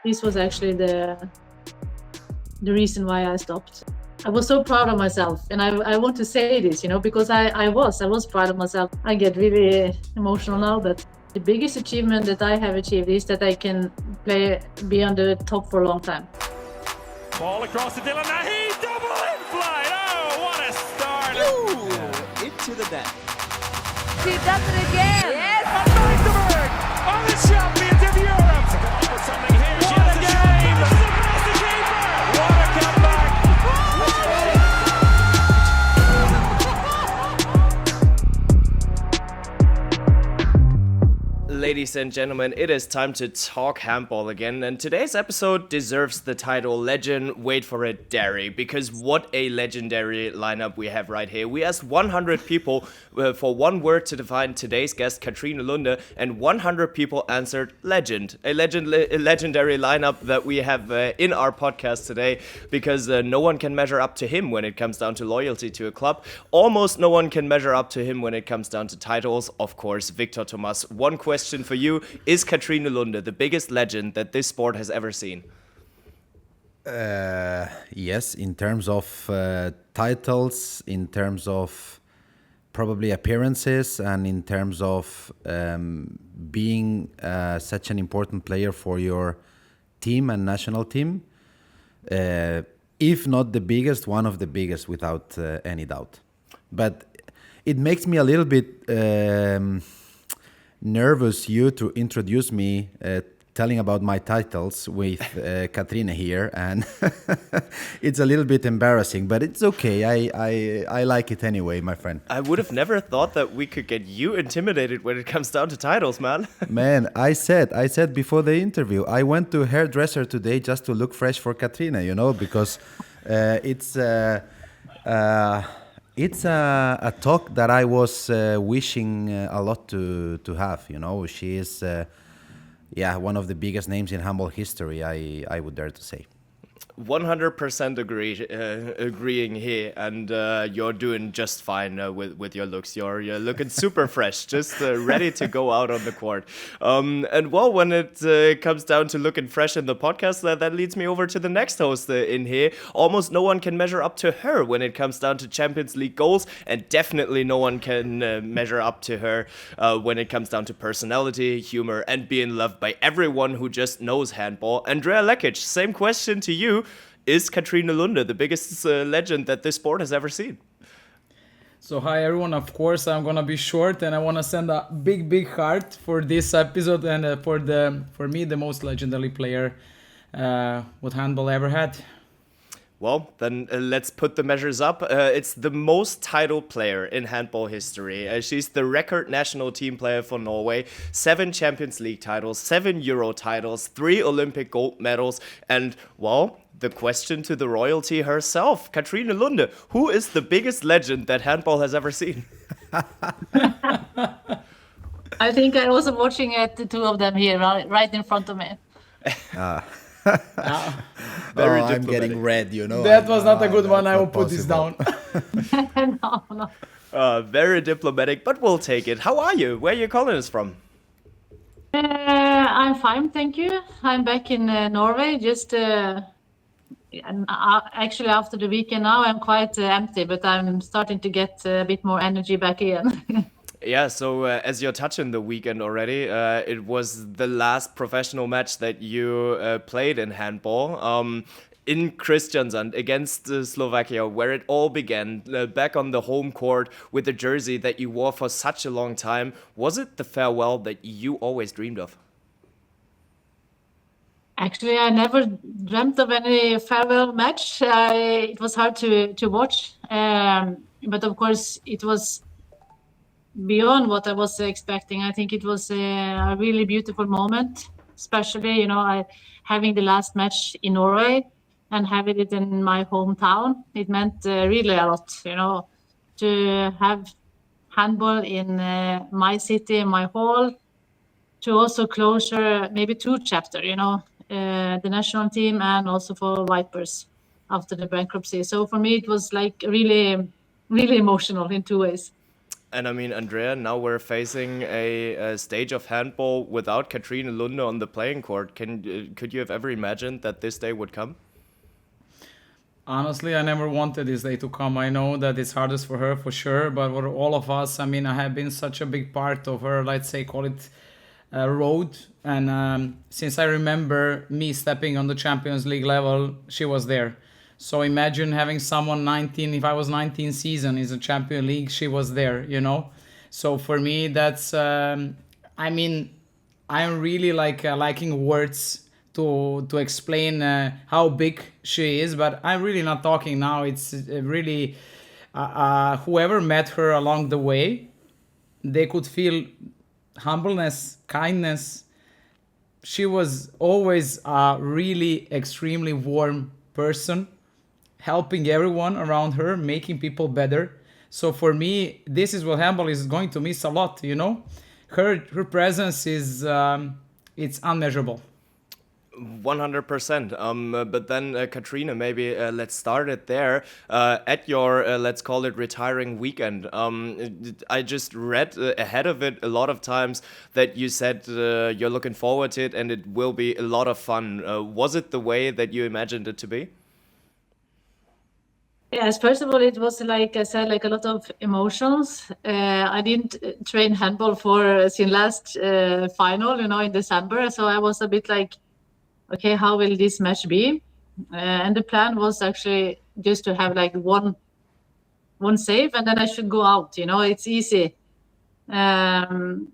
this was actually the reason why I stopped. I was so proud of myself, and I want to say this, because I was proud of myself. I get really emotional now, but the biggest achievement that I have achieved is that I can be on the top for a long time. Ball across to Dylan Nahi, double in flight. Oh, what a start! Into the net. She does it again. Yes. And Magdeburg are the champions of Europe. For something here, she has a game. Across the keeper. What a comeback! Ladies and gentlemen, it is time to talk handball again, and today's episode deserves the title Legend, wait for it, Dairy, because what a legendary lineup we have right here. We asked 100 people for one word to define today's guest, Katrine Lunde, and 100 people answered legend. A legendary lineup that we have in our podcast today, because no one can measure up to him when it comes down to loyalty to a club. Almost no one can measure up to him when it comes down to titles. Of course, Víctor Tomàs. One question for you: is Katrine Lunde the biggest legend that this sport has ever seen? Yes, in terms of titles, in terms of probably appearances, and in terms of being such an important player for your team and national team. If not the biggest, one of the biggest, without any doubt. But it makes me a little bit nervous you to introduce me telling about my titles with Katrine here, and it's a little bit embarrassing, but it's okay. I like it anyway, my friend. I would have never thought that we could get you intimidated when it comes down to titles, man. Man, I said before the interview, I went to hairdresser today just to look fresh for Katrine, because it's a talk that I was wishing a lot to have. She is, one of the biggest names in handball history, I would dare to say. 100% agreeing here, and you're doing just fine with your looks. You're looking super fresh, just ready to go out on the court. And well, when it comes down to looking fresh in the podcast, that leads me over to the next host in here. Almost no one can measure up to her when it comes down to Champions League goals, and definitely no one can measure up to her when it comes down to personality, humor, and being loved by everyone who just knows handball. Andrea Lekic, same question to you. Is Katrine Lunde the biggest legend that this sport has ever seen? So hi everyone, of course I'm gonna be short, and I wanna send a big heart for this episode, and for me the most legendary player what handball ever had. Well, then let's put the measures up. It's the most title player in handball history. She's the record national team player for Norway. 7 Champions League titles, 7 Euro titles, 3 Olympic gold medals, and, well, the question to the royalty herself, Katrine Lunde. Who is the biggest legend that handball has ever seen? I think I was watching the two of them here, right in front of me. Very I'm getting red, That was not a good one. I will put this down. No. Very diplomatic, but we'll take it. How are you? Where are you calling us from? I'm fine, thank you. I'm back in Norway. Just actually after the weekend now, I'm quite empty, but I'm starting to get a bit more energy back again. Yeah, so as you're touching the weekend already, it was the last professional match that you played in handball in Kristiansand against Slovakia, where it all began, back on the home court with the jersey that you wore for such a long time. Was it the farewell that you always dreamed of? Actually, I never dreamt of any farewell match. It was hard to watch, but of course it was beyond what I was expecting. I think it was a really beautiful moment, especially, having the last match in Norway and having it in my hometown. It meant really a lot, to have handball in my city, in my hall, to also closure maybe 2 chapters, the national team and also for Vipers after the bankruptcy. So for me, it was like really, really emotional in 2 ways. And I mean, Andrea, now we're facing a stage of handball without Katrine Lunde on the playing court. Could you have ever imagined that this day would come? Honestly, I never wanted this day to come. I know that it's hardest for her for sure, but for all of us, I mean, I have been such a big part of her, let's say, call it road. And since I remember me stepping on the Champions League level, she was there. So imagine having someone 19, if I was 19 season is a Champions League, she was there, you know? So for me, that's, I mean, I'm really like liking words to explain how big she is, but I'm really not talking now. It's really whoever met her along the way, they could feel humbleness, kindness. She was always a really extremely warm person, helping everyone around her, making people better. So for me, this is what handball is going to miss a lot, you know? Her presence is it's unmeasurable. 100%. But then, Katrine, maybe let's start it there. At your, let's call it retiring weekend, I just read ahead of it a lot of times that you said you're looking forward to it and it will be a lot of fun. Was it the way that you imagined it to be? Yes, first of all, it was like I said, like a lot of emotions. I didn't train handball for since last final, you know, in December. So I was a bit like, okay, how will this match be? And the plan was actually just to have like one save and then I should go out, you know, it's easy. And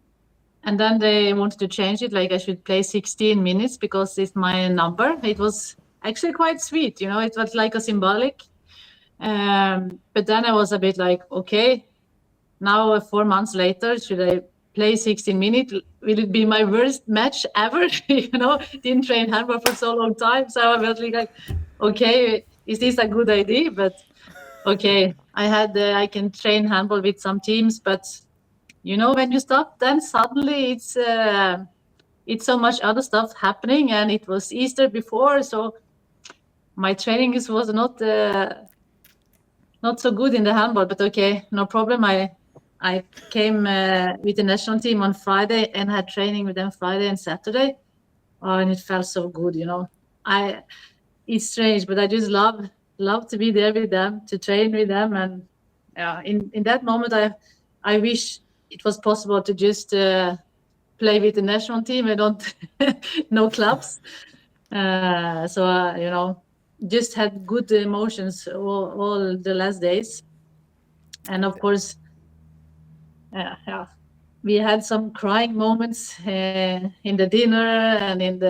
then they wanted to change it, like I should play 16 minutes because it's my number. It was actually quite sweet, you know, it was like a symbolic. But then I was a bit like, okay, now 4 months later, should I play 16 minutes? Will it be my worst match ever? You know, didn't train handball for so long time. So I was like, okay, is this a good idea? But okay, I can train handball with some teams, but you know, when you stop, then suddenly it's so much other stuff happening, and it was Easter before, so my training was not so good in the handball. But okay, no problem. I came with the national team on Friday and had training with them Friday and Saturday. Oh, and it felt so good, you know. It's strange, but I just love to be there with them, to train with them. And in that moment, I wish it was possible to just play with the national team. I don't no clubs. So, you know, just had good emotions all the last days. And of course, we had some crying moments in the dinner and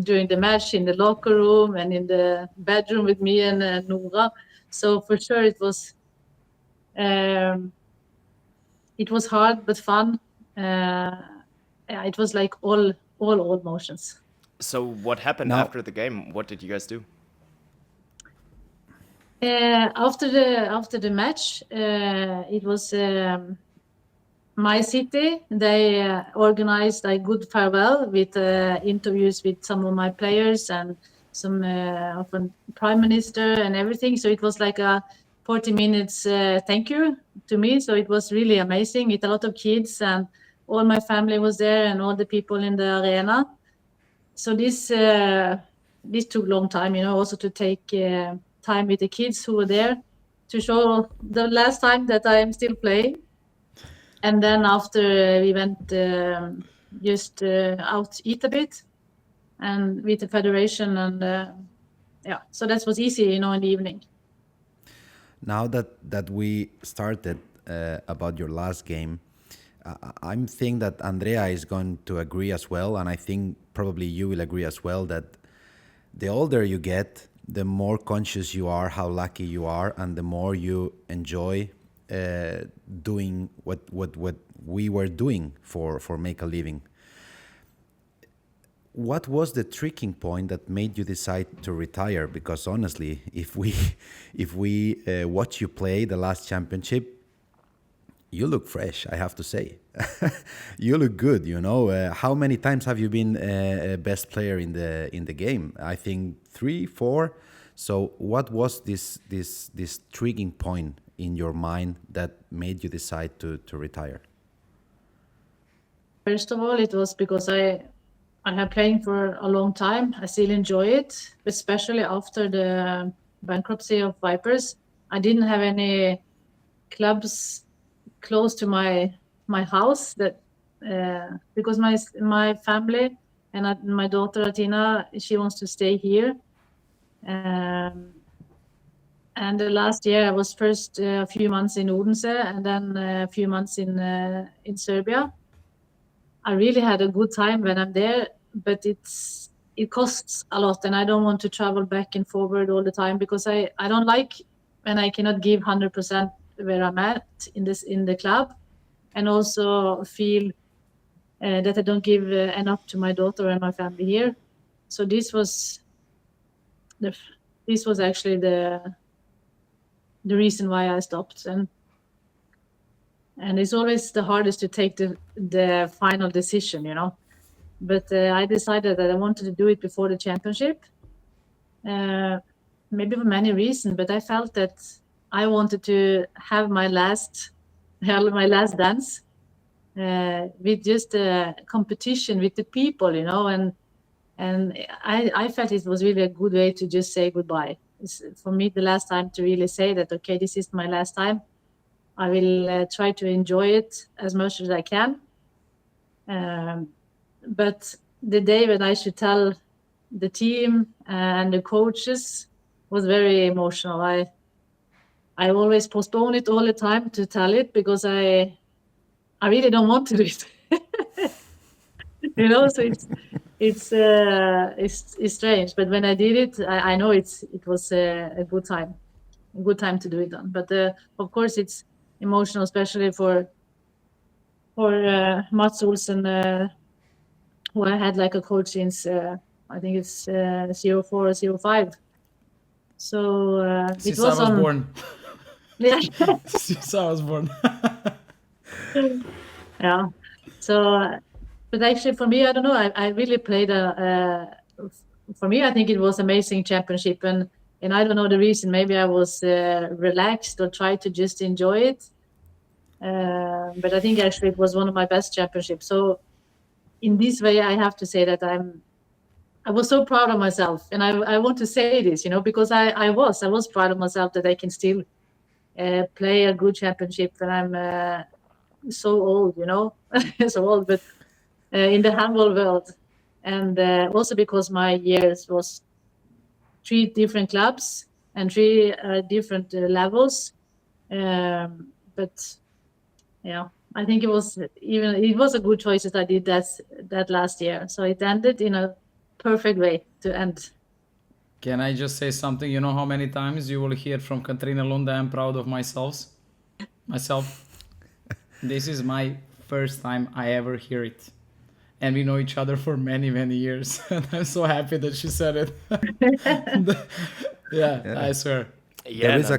during the match, in the locker room and in the bedroom with me and Nora. So for sure it was hard but fun. It was like all emotions. So what happened after the game? What did you guys do? After the match, it was my city. They organized a good farewell with interviews with some of my players and some of the prime minister and everything. So it was like a 40 minutes thank you to me. So it was really amazing with a lot of kids, and all my family was there and all the people in the arena. So this took a long time, you know, also to take time with the kids who were there to show the last time that I am still playing. And then after we went just out to eat a bit and with the federation, and so that was easy, you know, in the evening. Now that we started about your last game, I'm thinking that Andrea is going to agree as well, and I think probably you will agree as well, that the older you get, the more conscious you are how lucky you are, and the more you enjoy doing what we were doing for make a living. What was the tricking point that made you decide to retire? Because honestly, if we watch you play the last championship, you look fresh, I have to say. You look good, you know. How many times have you been best player in the game? I think 3, 4. So what was this triggering point in your mind that made you decide to retire? First of all, it was because I have playing for a long time. I still enjoy it, especially after the bankruptcy of Vipers. I didn't have any clubs close to my house that because my family and my daughter Atina, she wants to stay here. And the last year I was first a few months in Odense and then a few months in Serbia. I really had a good time when I'm there, but it costs a lot, and I don't want to travel back and forward all the time because I don't like when I cannot give 100% where I'm at in the club, and also feel that I don't give enough to my daughter and my family here. So this was actually the reason why I stopped, and it's always the hardest to take the final decision, you know. But I decided that I wanted to do it before the championship, maybe for many reasons. But I felt that I wanted to have my last dance with just a competition with the people, you know. And I felt it was really a good way to just say goodbye. It's, for me, the last time to really say that, okay, this is my last time. I will try to enjoy it as much as I can. But the day when I should tell the team and the coaches was very emotional. I always postpone it all the time to tell it because I really don't want to do it. You know, so it's strange. But when I did it, I know it was a good time to do it on. But of course, it's emotional, especially for Mats Olsen, who I had like a coach since I think it's 04 or 05. So Since it was I was on. born. Yeah. Since I was born. Yeah. So, but actually, for me, I don't know. I really played for me, I think it was amazing championship, and I don't know the reason. Maybe I was relaxed or tried to just enjoy it. But I think actually it was one of my best championships. So in this way, I have to say that I was so proud of myself, and I want to say this, you know, because I was proud of myself that I can still play a good championship when I'm so old, you know, so old, but in the handball world, and also because my years was 3 different clubs and 3 different levels, but yeah, I think it was a good choice that I did that last year. So it ended in a perfect way to end. Can I just say something? You know how many times you will hear from Katrine Lunde, I'm proud of myself. This is my first time I ever hear it. And we know each other for many, many years. And I'm so happy that she said it. Yeah, I swear. Yeah, There is a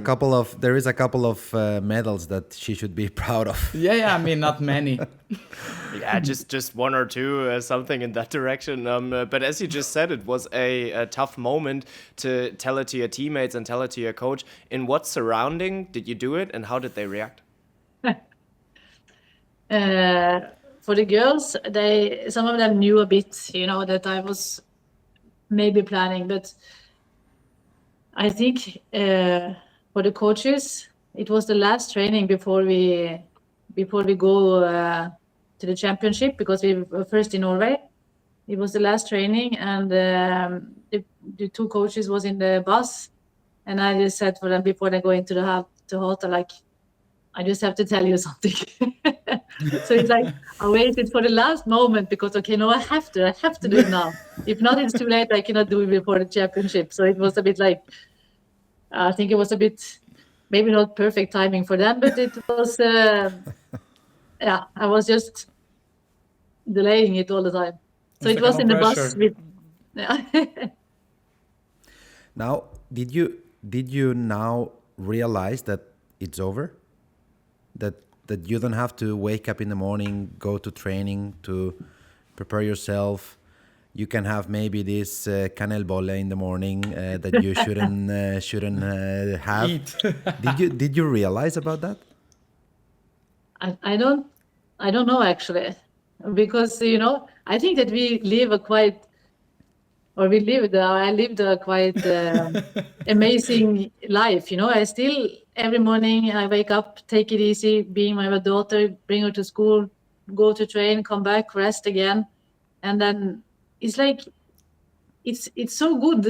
couple of medals that she should be proud of. Yeah, I mean, not many. yeah, just 1 or 2, something in that direction. But as you just said, it was a tough moment to tell it to your teammates and tell it to your coach. In what surrounding did you do it, and how did they react? For the girls, some of them knew a bit, you know, that I was maybe planning, but I think for the coaches, it was the last training before we go to the championship, because we were first in Norway. It was the last training, and the 2 coaches was in the bus, and I just said for them before they go into the hotel, like, I just have to tell you something. So it's like I waited for the last moment because, okay, no, I have to do it now. If not, it's too late. I cannot do it before the championship. So it was a bit like, I think it was a bit, maybe not perfect timing for them, but it was, yeah, I was just delaying it all the time. So it was in the bus with, yeah. Now, did you now realize that it's over? That you don't have to wake up in the morning, go to training to prepare yourself, you can have maybe this kanelbolle in the morning that you shouldn't have. Eat. Did you realize about that? I don't know actually, because I think that we live I lived a quite amazing life. I still every morning I wake up, take it easy, being my daughter, bring her to school, go to train, come back, rest again, and then it's like it's so good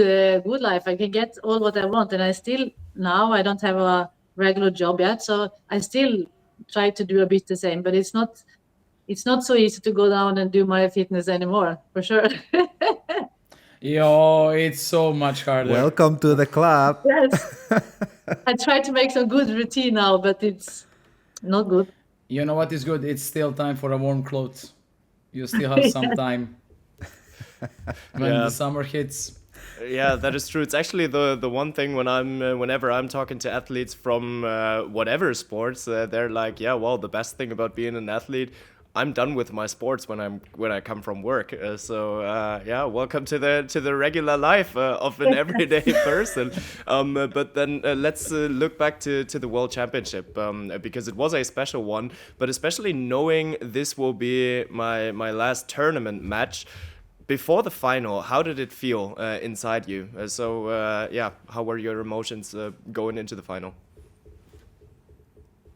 life. I can get all what I want, and I still now I don't have a regular job yet, so I still try to do a bit the same, but it's not so easy to go down and do my fitness anymore, for sure. Yo, it's so much harder. Welcome to the club. Yes. I try to make some good routine now, but it's not good. You know what is good? It's still time for a warm clothes. You still have some time when the summer hits. Yeah, that is true. It's actually the one thing whenever I'm talking to athletes from whatever sports, they're like, yeah, well, the best thing about being an athlete, I'm done with my sports when I come from work. Yeah, welcome to the regular life of an everyday person. But then let's look back to the World Championship, because it was a special one. But especially knowing this will be my last tournament match. Before the final, how did it feel inside you? Yeah, how were your emotions going into the final?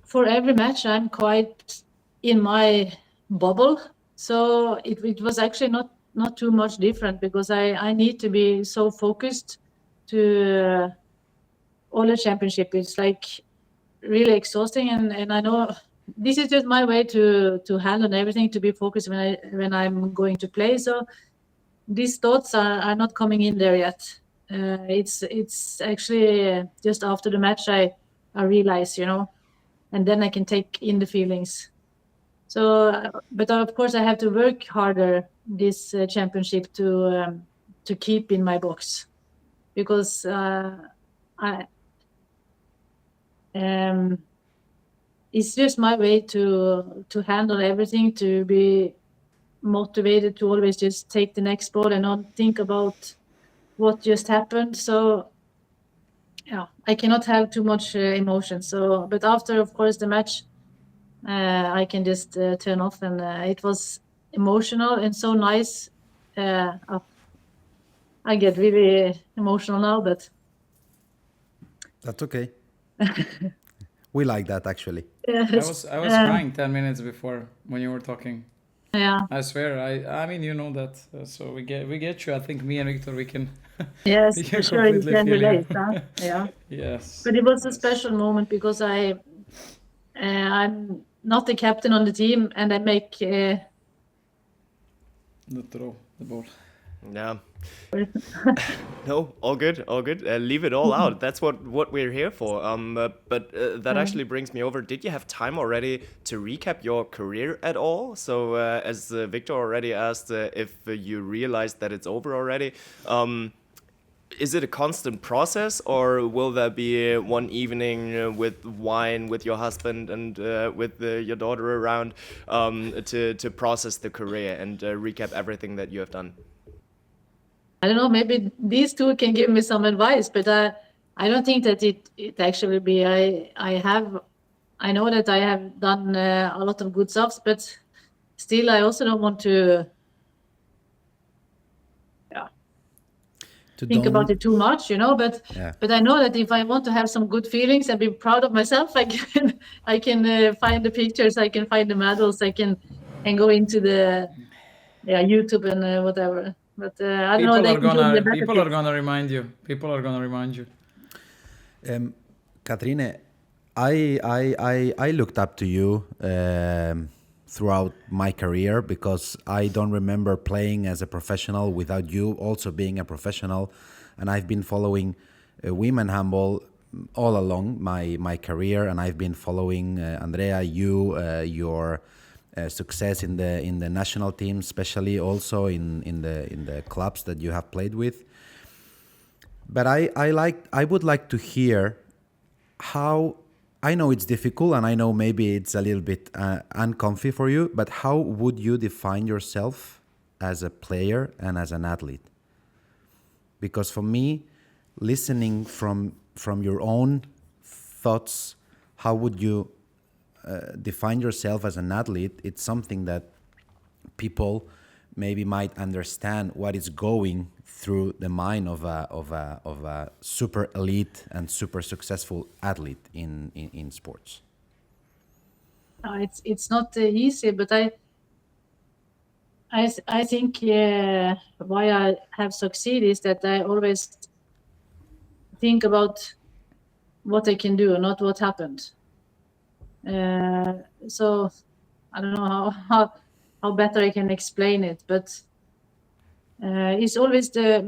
For every match, I'm quite in my bubble, so it was actually not too much different, because I need to be so focused to all the championship. It's like really exhausting, and I know this is just my way to handle everything, to be focused when I'm going to play. So these thoughts are not coming in there yet. It's actually just after the match I realize, and then I can take in the feelings. So, but of course I have to work harder this championship to keep in my box, because it's just my way to handle everything, to be motivated, to always just take the next ball and not think about what just happened. So yeah, I cannot have too much emotion. So, but after, of course, the match, I can just turn off, and it was emotional and so nice. I get really emotional now, but That's okay. We like that, actually. yes, I was crying 10 minutes before when you were talking. yeah, I swear. I mean, you know that. So we get you. I think me and Victor, we can. yes, We for can sure, you completely can feel you. relate, huh? Yeah. Yes. But it was a special moment, because I'm not the captain on the team, and I make The throw, the ball. Yeah. No, all good, all good. Leave it all out. That's what we're here for. But that actually brings me over. Did you have time already to recap your career at all? So as Victor already asked, if you realized that it's over already, is it a constant process, or will there be one evening with wine with your husband and with your daughter around to process the career and recap everything that you have done? I don't know, maybe these two can give me some advice, but I don't think that it actually be. I know that I have done a lot of good stuff, but still I also don't want to think about it too much, but but I know that if I want to have some good feelings and be proud of myself, I can find the pictures, I can find the medals, I can go into the YouTube and whatever. But I don't know. People are gonna remind you. People are gonna remind you. Katrine, I looked up to you throughout my career, because I don't remember playing as a professional without you also being a professional, and I've been following women handball all along my career, and I've been following Andrea, your success in the national team, especially also in the clubs that you have played with. But I would like to hear how, I know it's difficult, and I know maybe it's a little bit uncomfy for you, but how would you define yourself as a player and as an athlete? Because for me, listening from your own thoughts, how would you define yourself as an athlete? It's something that people maybe might understand what is going through the mind of a super elite and super successful athlete in sports. It's not easy, but I think why I have succeeded is that I always think about what I can do, not what happened. So I don't know how better I can explain it, but it's always the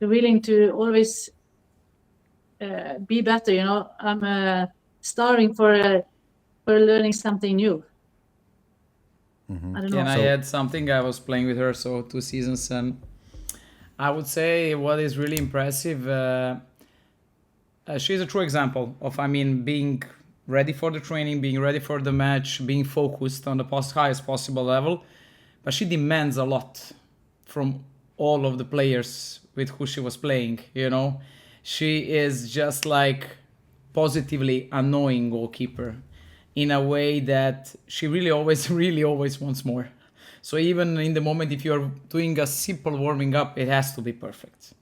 willing to always be better. You know, I'm starving for learning something new. I don't know. And I had something, I was playing with her, so 2 seasons, and I would say what is really impressive, she's a true example of, being ready for the training, being ready for the match, being focused on the highest possible level, but she demands a lot from all of the players with who she was playing, you know. She is just like positively annoying goalkeeper in a way that she really always wants more. So even in the moment, if you're doing a simple warming up, it has to be perfect.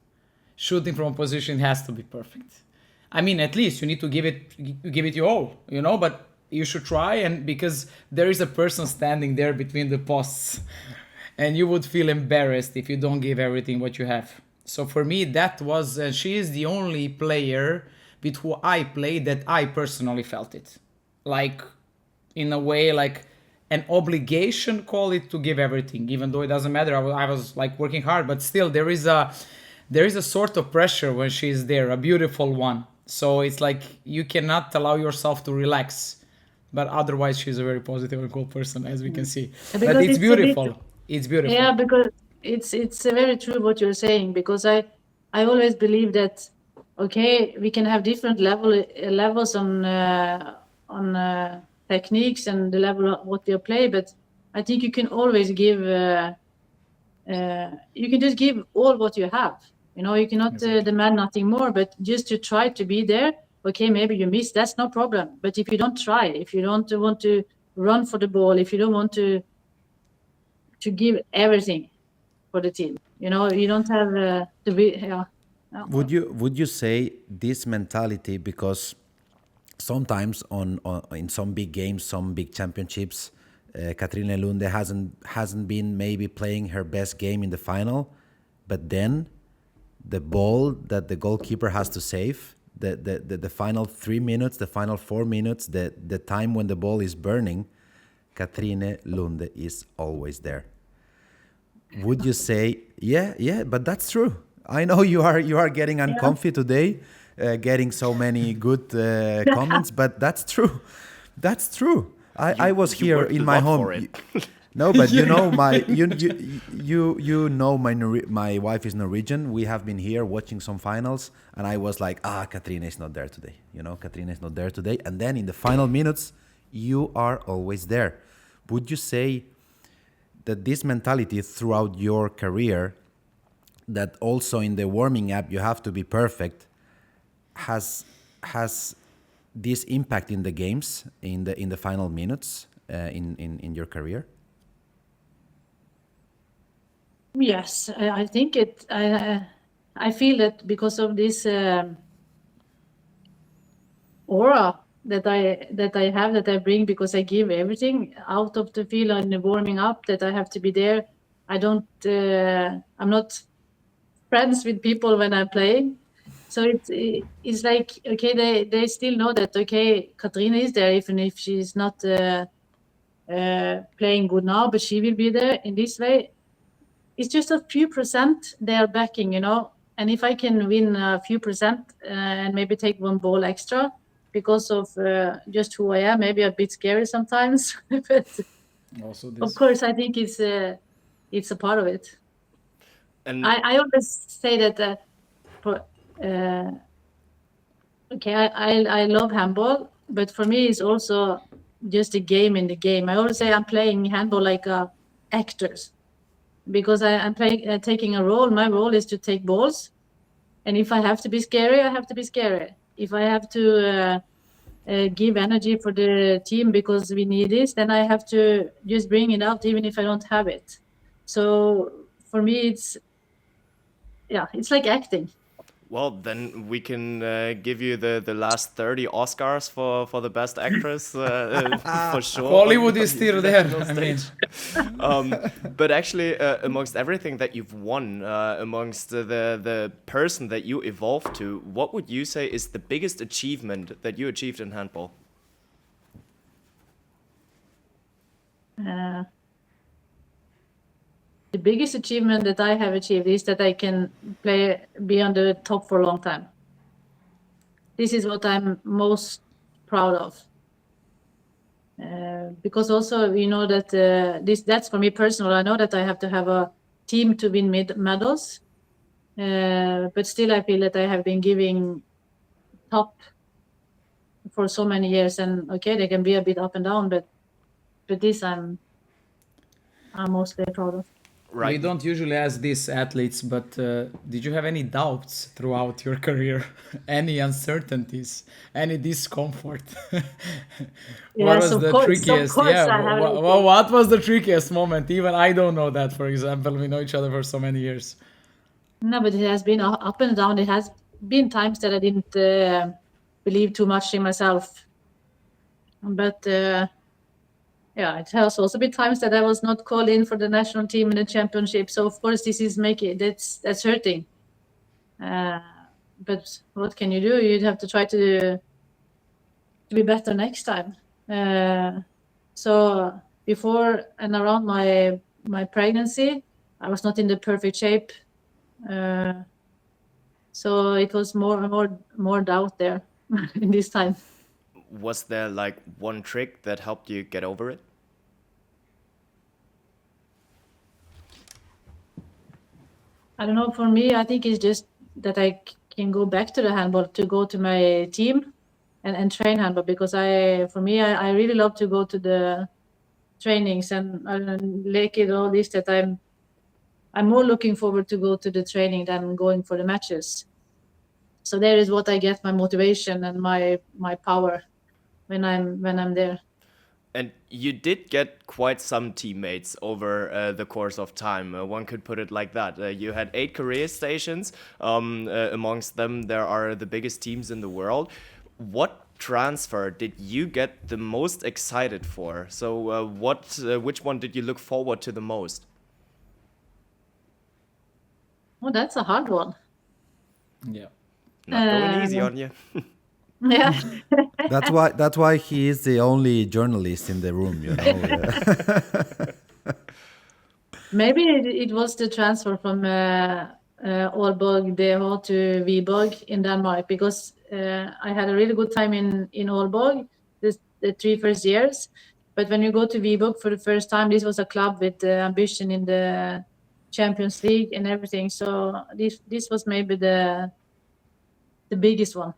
Shooting from a position has to be perfect. At least you need to give it your all, you know, but you should try, and because there is a person standing there between the posts and you would feel embarrassed if you don't give everything what you have. So for me, that was, she is the only player with who I played that I personally felt it. Like, in a way, like an obligation, call it, to give everything, even though it doesn't matter. I was like working hard, but still there is a sort of pressure when she's there, a beautiful one. So it's like you cannot allow yourself to relax. But otherwise, she's a very positive and cool person, as we can see. Because but it's beautiful. It's beautiful. Yeah, because it's very true what you're saying. Because I always believe that we can have different levels on techniques and the level of what you play, but I think you can always give. You can just give all what you have. You know, you cannot demand nothing more, but just to try to be there. Okay, maybe you miss, that's no problem. But if you don't try, if you don't want to run for the ball, if you don't want to give everything for the team, you know, you don't have to be. Yeah. Would you say this mentality, because sometimes in some big games, some big championships, Katrine Lunde hasn't been maybe playing her best game in the final, but then the ball that the goalkeeper has to save, the final 3 minutes, the final 4 minutes, the time when the ball is burning, Katrine Lunde is always there. Would you say, yeah, but that's true. I know you are getting uncomfy today, getting so many good comments, but that's true. That's true. I was here in my home. No, but you know my wife is Norwegian. We have been here watching some finals, and I was like, Katrine is not there today. You know, Katrine is not there today. And then in the final minutes, you are always there. Would you say that this mentality throughout your career, that also in the warming up you have to be perfect, has this impact in the games, in the final minutes, in your career? Yes, I think it. I feel that because of this aura that I bring, because I give everything out of the field and the warming up, that I have to be there. I'm not friends with people when I'm playing, so it's like, okay, they still know that, okay, Katrine is there, even if she's not playing good now, but she will be there in this way. It's just a few percent they are backing, you know. And if I can win a few percent and maybe take one ball extra because of just who I am, maybe a bit scary sometimes, but also of course I think it's a part of it. And I always say that I love handball, but for me it's also just a game in the game. I always say I'm playing handball like actors, because I'm playing, taking a role. My role is to take balls, and if I have to be scary, I have to be scary. If I have to give energy for the team because we need this, then I have to just bring it out even if I don't have it. So for me, it's like acting. Well, then we can give you the last 30 Oscars for the best actress for sure. Hollywood on is the still there. international I mean, stage. But actually, amongst everything that you've won, amongst the person that you evolved to, what would you say is the biggest achievement that you achieved in handball? The biggest achievement that I have achieved is that I can be on the top for a long time. This is what I'm most proud of. Because also, you know, that that's for me personal. I know that I have to have a team to win medals, but still I feel that I have been giving top for so many years, and okay, they can be a bit up and down, but this I'm mostly proud of. Right. we don't usually ask these athletes, but did you have any doubts throughout your career? Any uncertainties? Any discomfort? What Yes, was of the course, trickiest? of course Yeah, I have what was the trickiest moment? Even I don't know that, for example. We know each other for so many years. No, but it has been up and down. It has been times that I didn't believe too much in myself. But yeah, it has also been times that I was not called in for the national team in the championship. So of course this is that's hurting. But what can you do? You'd have to try to be better next time. So before and around my pregnancy, I was not in the perfect shape. So it was more doubt there in this time. Was there like one trick that helped you get over it? I don't know. For me, I think it's just that I can go back to the handball, to go to my team and train handball, because I really love to go to the trainings and Lekic, all this, that I'm more looking forward to go to the training than going for the matches. So there is what I get my motivation and my power when I'm there. And you did get quite some teammates over the course of time. One could put it like that. You had 8 career stations. Amongst them, there are the biggest teams in the world. What transfer did you get the most excited for? So, which one did you look forward to the most? Oh, that's a hard one. Yeah. Not going easy on you. Yeah. That's why he is the only journalist in the room, you know. Maybe it was the transfer from Aalborg DH to Viborg in Denmark, because I had a really good time in Aalborg the 3 first years. But when you go to Viborg for the first time, this was a club with ambition in the Champions League and everything. So this was maybe the biggest one.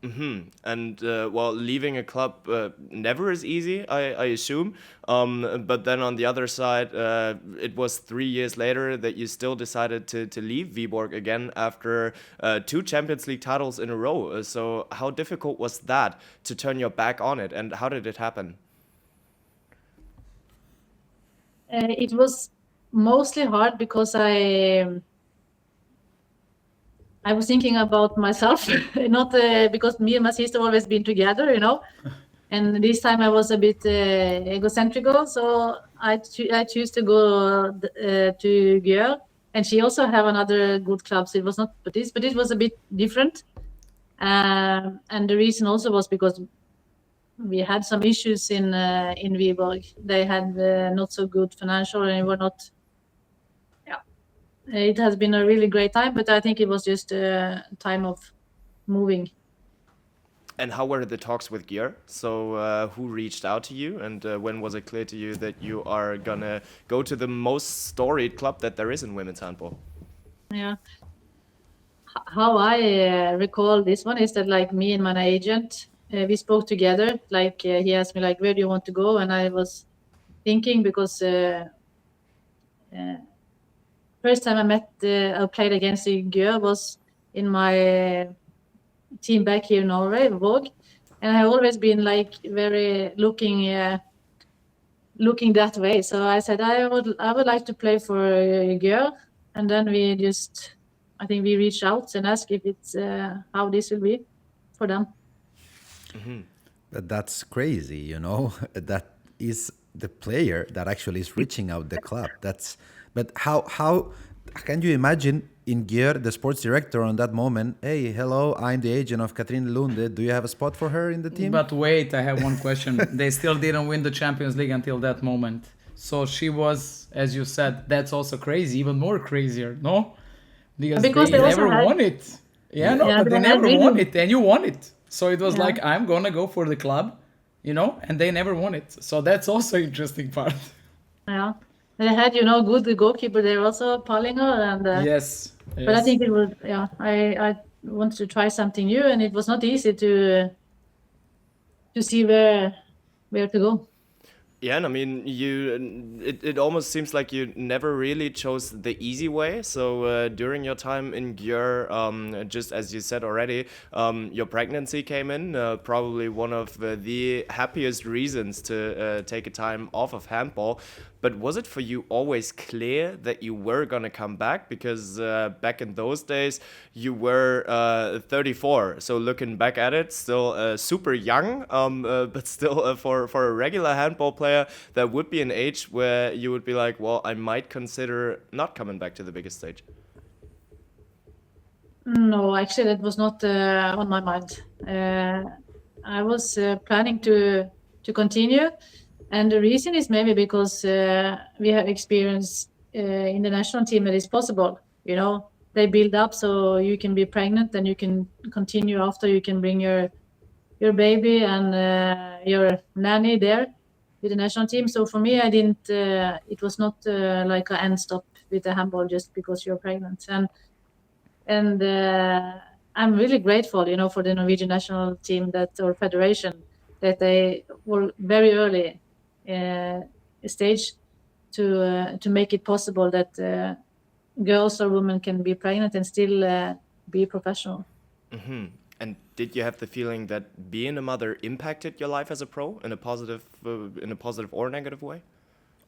Mm-hmm. And well, leaving a club never is easy, I assume. But then on the other side, it was 3 years later that you still decided to leave Viborg again after 2 Champions League titles in a row. So how difficult was that to turn your back on it, and how did it happen? It was mostly hard because I was thinking about myself, not because me and my sister always been together, you know. And this time I was a bit egocentrical, so I choose to go to Gjør, and she also have another good club. So it was not, but it was a bit different. And the reason also was because we had some issues in Viborg. They had not so good financial, and we were not. It has been a really great time, but I think it was just a time of moving. And how were the talks with Gjør? So who reached out to you, and when was it clear to you that you are gonna go to the most storied club that there is in women's handball? Yeah. How I recall this one is that, like, me and my agent, we spoke together. Like he asked me, like, where do you want to go? And I was thinking because first time I played against a girl was in my team back here in Norway, Våg, and I always been like very looking that way. So I said I would like to play for a girl, and then I think we reached out and asked if it's how this will be for them. But that's crazy, you know. That is the player that actually is reaching out the club. But how can you imagine in Gear, the sports director on that moment? Hey, hello, I'm the agent of Katrine Lunde. Do you have a spot for her in the team? But wait, I have one question. They still didn't win the Champions League until that moment. So she was, as you said, that's also crazy, even more crazier, no? Because they never won it. Yeah, no, but they never won it, and you won it. So it was like, I'm gonna go for the club, you know, and they never won it. So that's also interesting part. Yeah, they had good goalkeeper there also, Paulinger, and yes. But I think it was I wanted to try something new, and it was not easy to see where to go. Yeah, and I mean, it almost seems like you never really chose the easy way. So during your time in Gjør, just as you said already, your pregnancy came in, probably one of the happiest reasons to take a time off of handball. But was it for you always clear that you were going to come back? Because back in those days, you were 34. So looking back at it, still super young, but still for a regular handball player, that would be an age where you would be like, well, I might consider not coming back to the biggest stage. No, actually, that was not on my mind. I was planning to continue. And the reason is maybe because we have experience in the national team that is possible. You know, they build up so you can be pregnant and you can continue after. You can bring your baby and your nanny there with the national team. So for me, I didn't. It was not like an end stop with the handball just because you're pregnant. And I'm really grateful, for the Norwegian national team or federation that they were very early. Stage to make it possible that girls or women can be pregnant and still be professional. Mm-hmm. And did you have the feeling that being a mother impacted your life as a pro in a positive or negative way?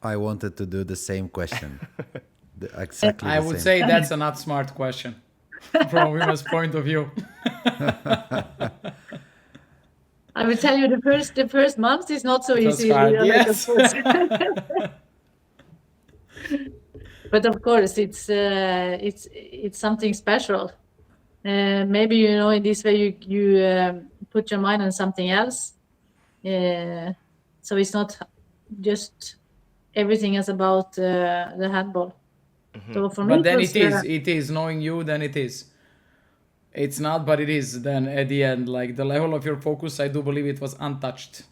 I wanted to do the same question. Exactly. I would say that's a not smart question from women's point of view. I will tell you, the first month is not so easy. Hard, yes. But of course, it's something special. Maybe in this way you put your mind on something else. So it's not just everything is about the handball. Mm-hmm. So for me, but then it is knowing you. Then it is. It's not, but it is. Then at the end, like the level of your focus, I do believe it was untouched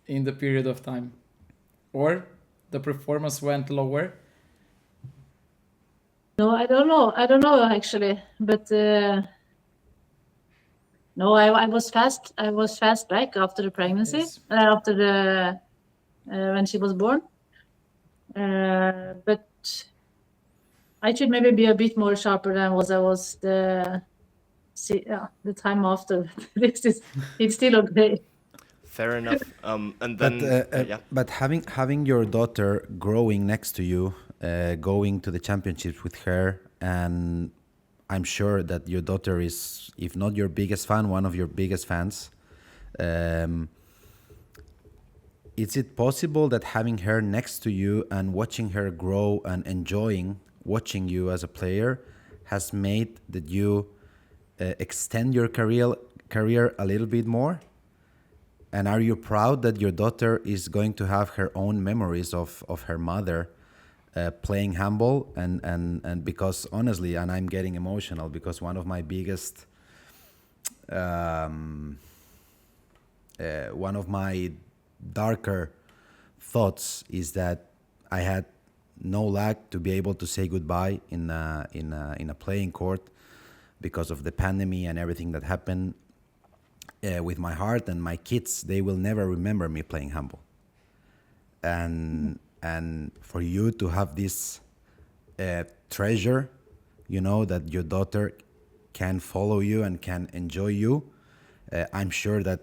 in the period of time, or the performance went lower. No, I don't know actually, but no, I was fast. I was fast back after the pregnancy, Yes. After the when she was born. But I should maybe be a bit more sharper than I was the time after. It's still okay. Fair enough. And then, yeah. But having your daughter growing next to you, going to the championships with her, and I'm sure that your daughter is, if not your biggest fan, one of your biggest fans. Is it possible that having her next to you and watching her grow and enjoying watching you as a player has made that you extend your career a little bit more? And are you proud that your daughter is going to have her own memories of her mother playing handball? And because honestly, and I'm getting emotional, because one of my biggest, one of my darker thoughts is that I had no luck to be able to say goodbye in a playing court because of the pandemic and everything that happened. with my heart, and my kids, they will never remember me playing handball. And for you to have this treasure, you know, that your daughter can follow you and can enjoy you, I'm sure that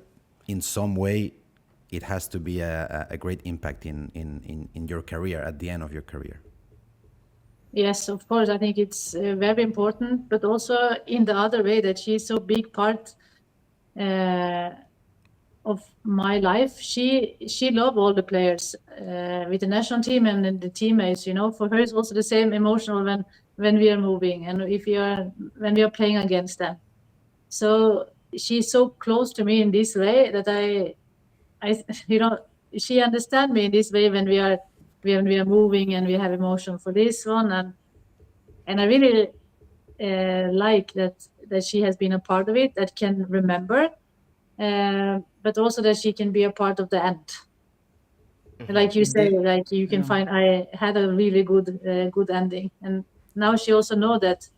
in some way it has to be a great impact in your career, at the end of your career. Yes, of course. I think it's very important, but also in the other way that she's so big part of my life. She loved all the players with the national team and the teammates. You know, for her it's also the same emotional when we are moving and when we are playing against them. So she's so close to me in this way that I you know, she understands me in this way when we are moving and we have emotion for this one, and I really like that she has been a part of it, that can remember, but also that she can be a part of the end. Like you say, like you can find I had a really good ending, and now she also know that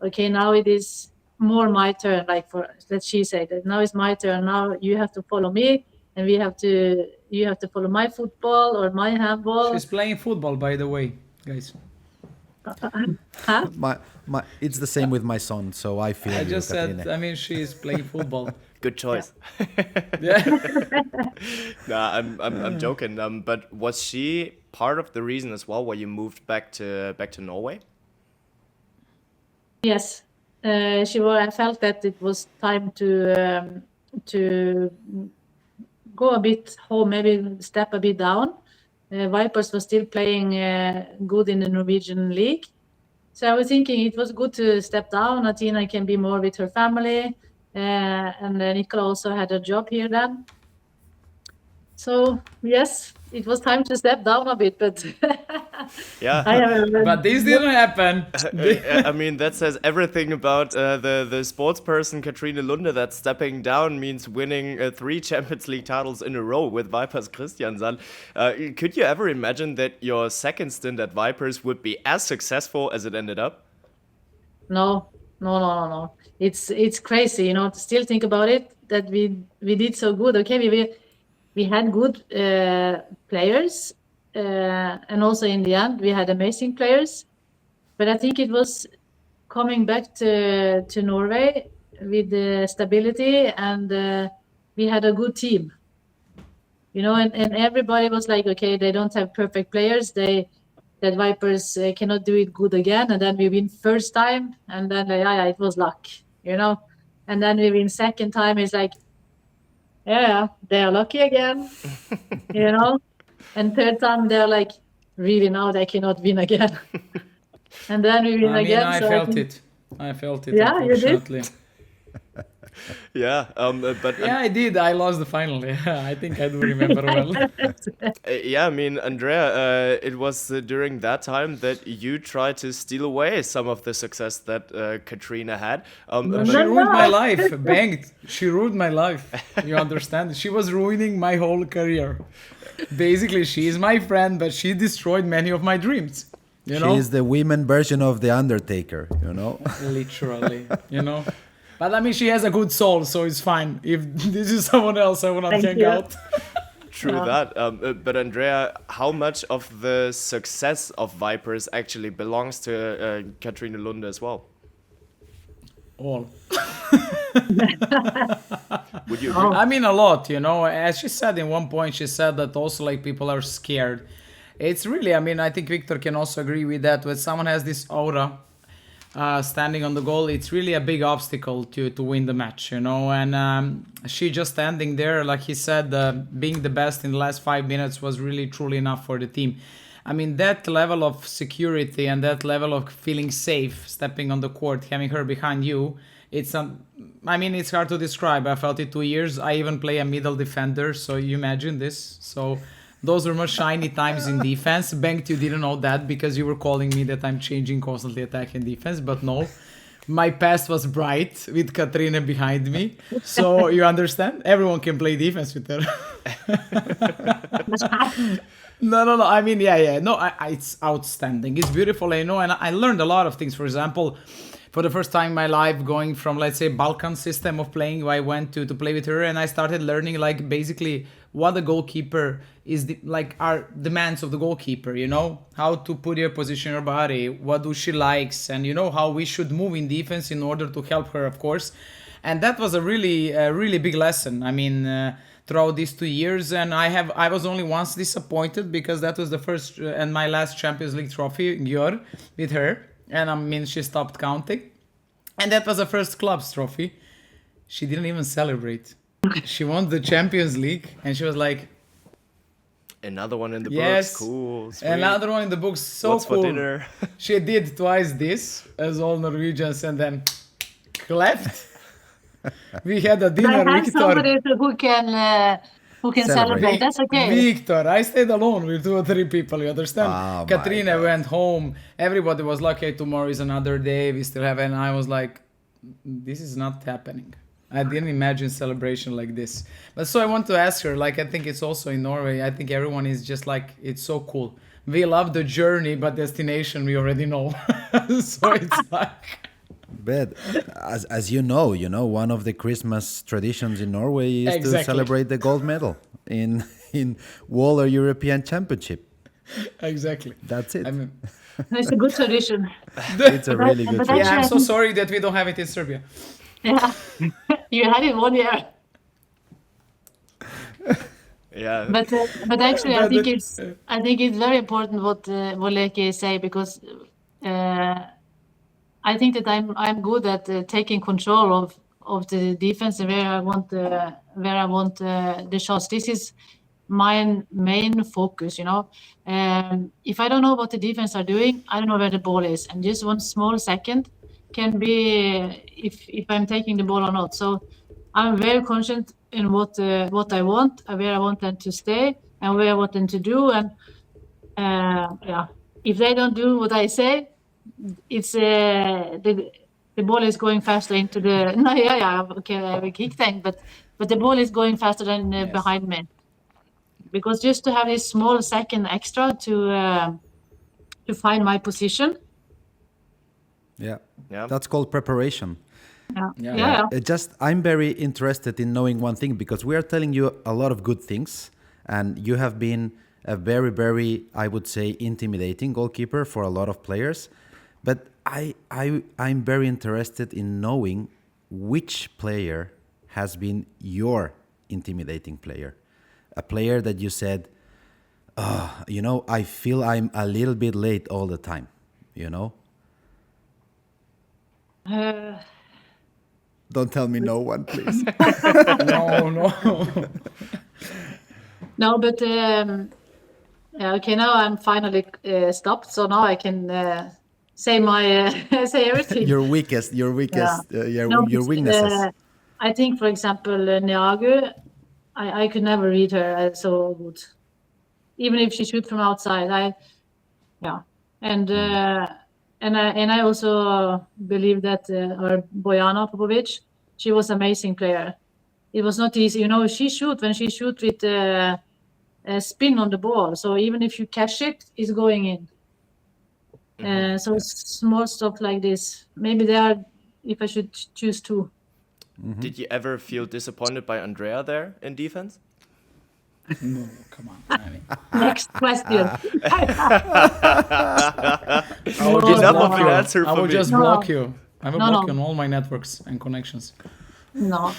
okay, now it is more my turn, like that she said that now it's my turn, now you have to follow me, and you have to follow my football or my handball. She's playing football, by the way, guys. Huh? It's the same with my son, so I feel I you, just said, Katrine. I mean, she's playing football. Good choice. Yeah. Nah, I'm joking. But was she part of the reason as well why you moved back to Norway? Yes, she was. I felt that it was time to go a bit home, maybe step a bit down. Vipers was still playing good in the Norwegian league, so I was thinking it was good to step down. Atina can be more with her family, and Nicola also had a job here then. So yes, it was time to step down a bit, but Yeah. But this didn't happen. I mean, that says everything about the sports person Katrine Lunde, that stepping down means winning 3 Champions League titles in a row with Vipers Kristiansand. Could you ever imagine that your second stint at Vipers would be as successful as it ended up? No. It's crazy, you know, to still think about it, that we did so good. Okay, we had good players, and also in the end we had amazing players. But I think it was coming back to Norway with the stability, and we had a good team. You know, and everybody was like, okay, they don't have perfect players. That Vipers cannot do it good again, and then we win first time, and then it was luck, you know, and then we win second time. It's like, yeah, they are lucky again, you know, and third time they're like, really now they cannot win again, and then we win again. I felt it. I felt it. Yeah, you did? Unfortunately. Yeah, but Yeah, I did. I lost the final. Yeah, I think I do remember well. yeah, I mean, Andrea, it was during that time that you tried to steal away some of the success that Katrine had. She ruined my life, Bengt. She ruined my life. You understand? She was ruining my whole career. Basically, she is my friend, but she destroyed many of my dreams. You know? She is the women version of the Undertaker, you know. Literally, you know. But I mean, she has a good soul, so it's fine. If this is someone else, I will not hang out. True that. But Andrea, how much of the success of Vipers actually belongs to Katrine Lunde as well? All. Would you agree? I mean, a lot, you know. As she said in one point, she said that also like people are scared. It's really, I mean, I think Victor can also agree with that. When someone has this aura standing on the goal, it's really a big obstacle to win the match, you know. And she just standing there, like he said, being the best in the last 5 minutes was really truly enough for the team. I mean, that level of security and that level of feeling safe, stepping on the court, having her behind you, I mean, it's hard to describe. I felt it 2 years. I even play a middle defender, so you imagine this. So those were my shiny times in defense. Bengt, you didn't know that because you were calling me that I'm changing constantly attack and defense, but no. My past was bright with Katrine behind me. So you understand? Everyone can play defense with her. No. I mean, yeah. No, it's outstanding. It's beautiful, you know, and I learned a lot of things. For example, for the first time in my life, going from, let's say, Balkan system of playing, I went to play with her, and I started learning like basically what the goalkeeper is, like are demands of the goalkeeper, you know, how to put your position in your body, what do she likes, and you know how we should move in defense in order to help her, of course. And that was a really big lesson. I mean, throughout these 2 years, and I was only once disappointed because that was the first and my last Champions League trophy, Gjør, with her, and I mean she stopped counting, and that was the first club's trophy. She didn't even celebrate. She won the Champions League, and she was like, another one in the yes, books. Cool. Sweet. Another one in the books. So What's cool. for dinner? She did twice this, as all Norwegians, and then left. We had a dinner. I have Victor. somebody who can celebrate. That's okay. Victor, I stayed alone with 2 or 3 people, you understand? Oh, my Katrine God. went home. Everybody was like, okay, tomorrow is another day. We still have, and I was like, this is not happening. I didn't imagine celebration like this. But so I want to ask her, like, I think it's also in Norway, I think everyone is just like, it's so cool. We love the journey, but destination we already know. So it's like... But as you know, one of the Christmas traditions in Norway is to celebrate the gold medal in World or European Championship. Exactly. That's it. I mean, It's a good tradition. It's a really good but tradition. yeah, I'm so actually, sorry that we don't have it in Serbia. yeah, you had it 1 year. Yeah. But actually, I think it's very important what Lekic say, because I think that I'm good at taking control of the defense and where I want the shots. This is my main focus, you know. If I don't know what the defense are doing, I don't know where the ball is, and just 1 small second can be if I'm taking the ball or not. So I'm very conscious in what I want, where I want them to stay, and where I want them to do. And yeah, if they don't do what I say, it's the ball is going faster into the okay kick tank, but the ball is going faster than behind me, because just to have this small second extra to find my position. Yeah. Yeah. That's called preparation. Yeah. I'm very interested in knowing one thing, because we are telling you a lot of good things, and you have been a very, very, I would say, intimidating goalkeeper for a lot of players. But I'm very interested in knowing which player has been your intimidating player. A player that you said, I feel I'm a little bit late all the time, you know? Don't tell me no one, please. No. No, but okay, now I'm finally stopped, so now I can say my say everything. Your weakest, No, your weaknesses. I think, for example, Neagu, I could never read her so good, even if she shoots from outside. And I also believe that our Bojana Popovic, she was an amazing player. It was not easy, you know. When she shoot with a spin on the ball, so even if you catch it, it's going in. So small stuff like this. Maybe they are, if I should choose 2. Did you ever feel disappointed by Andrea there in defense? No, come on. I mean, Next question. Enough of your answer I for will me. just No. block you. I will No, block no. you on all my networks and connections. No.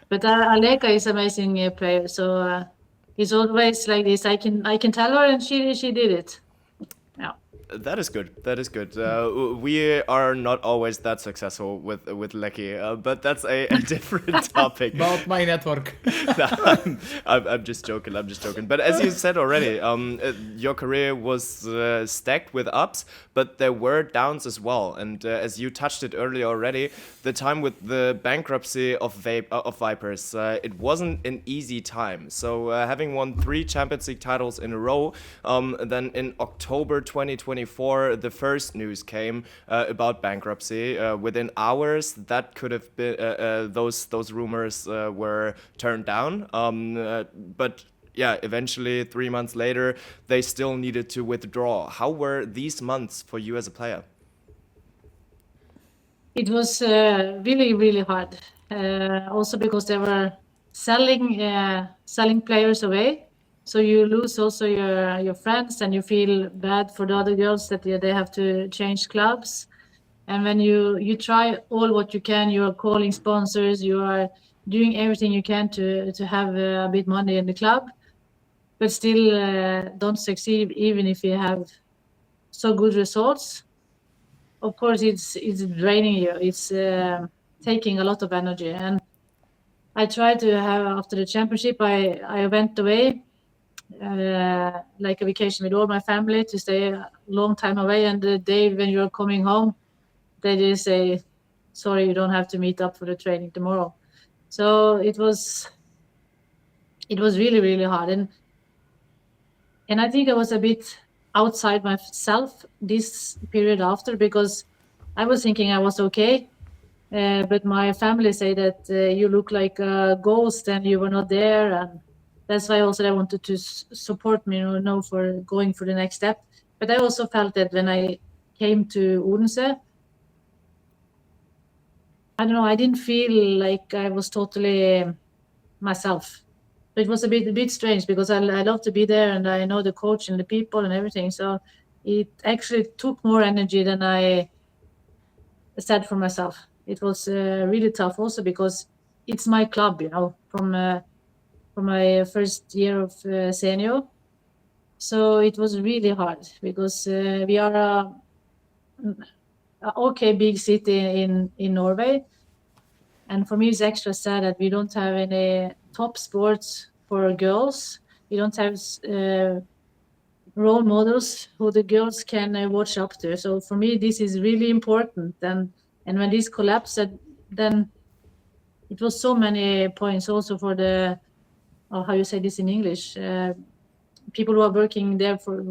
But Aleka is an amazing player, so it's always like this. I can tell her, and she did it. Yeah. That is good. We are not always that successful with Lekic, but that's a different topic. About my network. I'm just joking. But as you said already, your career was stacked with ups, but there were downs as well. And as you touched it earlier already, the time with the bankruptcy of Vipers, it wasn't an easy time. So having won 3 Champions League titles in a row, then in October 2024, the first news came about bankruptcy. Within hours, that could have been those rumors were turned down. But yeah, eventually 3 months later, they still needed to withdraw. How were these months for you as a player? It was really, really hard. Also because they were selling players away, so you lose also your friends, and you feel bad for the other girls that they have to change clubs. And when you try all what you can, you are calling sponsors, you are doing everything you can to have a bit money in the club, but still don't succeed even if you have so good results. Of course, it's draining you. It's taking a lot of energy. And I tried to have after the championship, I went away like a vacation with all my family to stay a long time away. And the day when you're coming home, they just say, sorry, you don't have to meet up for the training tomorrow. So it was really, really hard. And I think I was a bit outside myself this period after, because I was thinking I was okay. But my family say that you look like a ghost and you were not there. And that's why also they wanted to support me, for going for the next step. But I also felt that when I came to Odense, I don't know, I didn't feel like I was totally myself. It was a bit strange because I love to be there and I know the coach and the people and everything. So it actually took more energy than I said for myself. It was really tough also because it's my club, from my first year of senior. So it was really hard because we are a okay big city in Norway. And for me, it's extra sad that we don't have any top sports for girls. We don't have role models who the girls can watch up to. So for me, this is really important. And when this collapsed, then it was so many points also for the, or how you say this in English, people who are working there for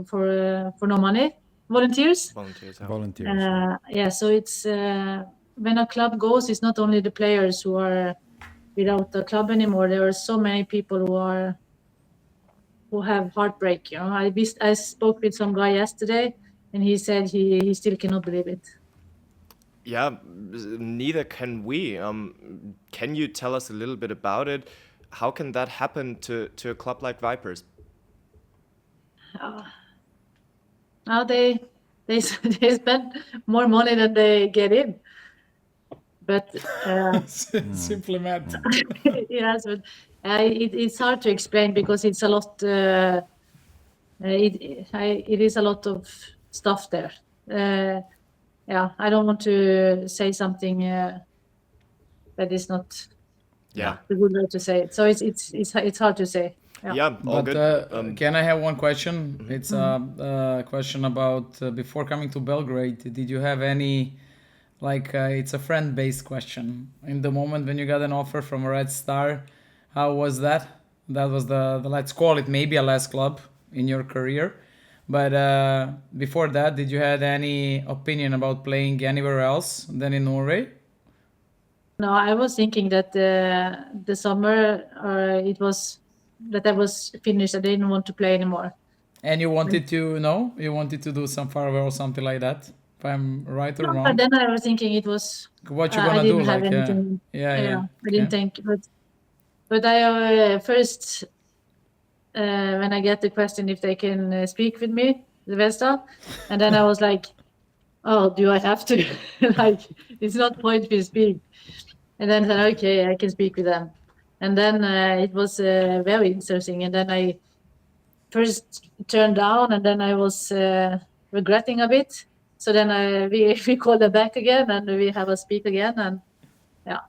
no money, volunteers. Volunteers. Yeah, so it's when a club goes, it's not only the players who are without the club anymore. There are so many people who have heartbreak. I spoke with some guy yesterday, and he said he still cannot believe it. Yeah, neither can we. Can you tell us a little bit about it? How can that happen to a club like Vipers? Now they spend more money than they get in. But Simple math. yes, but it's hard to explain because it's a lot. It is a lot of stuff there. Yeah, I don't want to say something that is not Yeah. the good way to say it. So it's hard to say. Yeah, all But good. can I have one question? It's a question about before coming to Belgrade. Did you have any, it's a friend-based question. In the moment when you got an offer from a Red Star, how was that? That was the let's call it maybe a last club in your career. But before that, did you have any opinion about playing anywhere else than in Norway? No, I was thinking that the summer it was that I was finished. I didn't want to play anymore. And you wanted to do some farewell or something like that, if I'm right or wrong? But then I was thinking it was What you I gonna do? didn't have anything. Yeah. I didn't think, but I first when I get the question if they can speak with me, the Vesta, and then I was like, oh, do I have to? Like, it's not point to speak. And then I said, okay, I can speak with them. And then it was very interesting. And then I first turned down, and then I was regretting a bit. So then we called them back again, and we have a speak again. And yeah,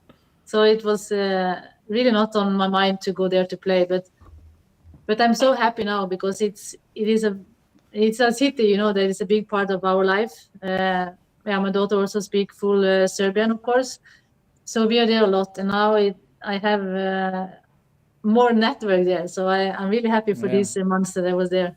so it was really not on my mind to go there to play. But I'm so happy now because it's a city, that is a big part of our life. Yeah, my daughter also speaks full Serbian, of course. So we are there a lot, and now I have more network there. So I'm really happy for these months that I was there.